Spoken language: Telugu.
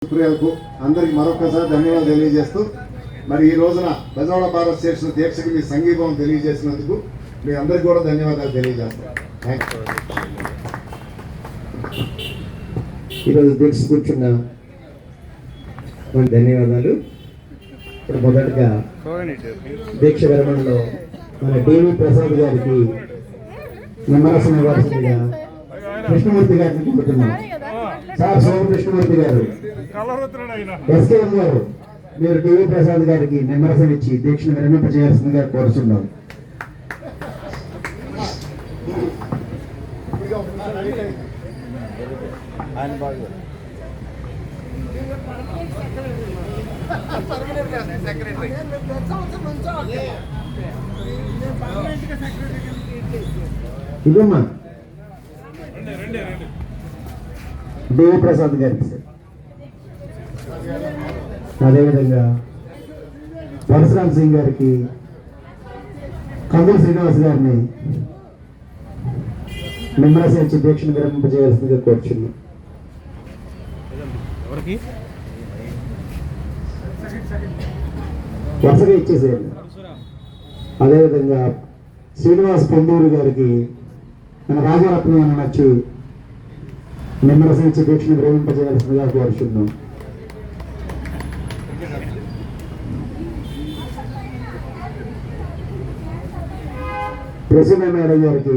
సుప్రియలకు అందరికి మరొకసారి ధన్యవాదాలు తెలియజేస్తూ మరి ఈ రోజున బెజవాడ భారత్ స్టేషన్ దీక్షకి మీ సంఘీభావం తెలియజేసినందుకు మీ అందరికి కూడా ధన్యవాదాలు తెలియజేస్తాను. ఈరోజు దీక్ష కూర్చున్న ధన్యవాదాలు. ఇప్పుడు మొదటగా దీక్ష విరమణలో మన టీవీ ప్రసాద్ గారికి నిమ్మరసం ఇవ్వాల్సిందిగా కృష్ణమూర్తి గారిని కోరుతున్నాం. సార్ సోమ కృష్ణమూర్తి గారు, ఎస్కేఎం గారు, మీరు టీవీ ప్రసాద్ గారికి నిమ్మరసం ఇచ్చి దీక్షను విరమింపజేయాల్సిందిగా కోరుతున్నాం. ఇదమ్మా దేవి ప్రసాద్ గారికి సార్. అదేవిధంగా పరశురామ్ సింగ్ గారికి, కందుల శ్రీనివాస్ గారిని నిమ్మరసం ఇచ్చి దీక్షను విరమింపజేయాల్సిందిగా కోరుచున్నాం. వరుసగా ఇచ్చేసేయండి. అదేవిధంగా శ్రీనివాస్ పొందూరు గారికి మన రాజరత్నం నచ్చి నిమ్మరసం ఇచ్చి దీక్షను విరమింపజేయాల్సిందిగా కోరుచున్నాం. ప్రసన్న మేడం గారికి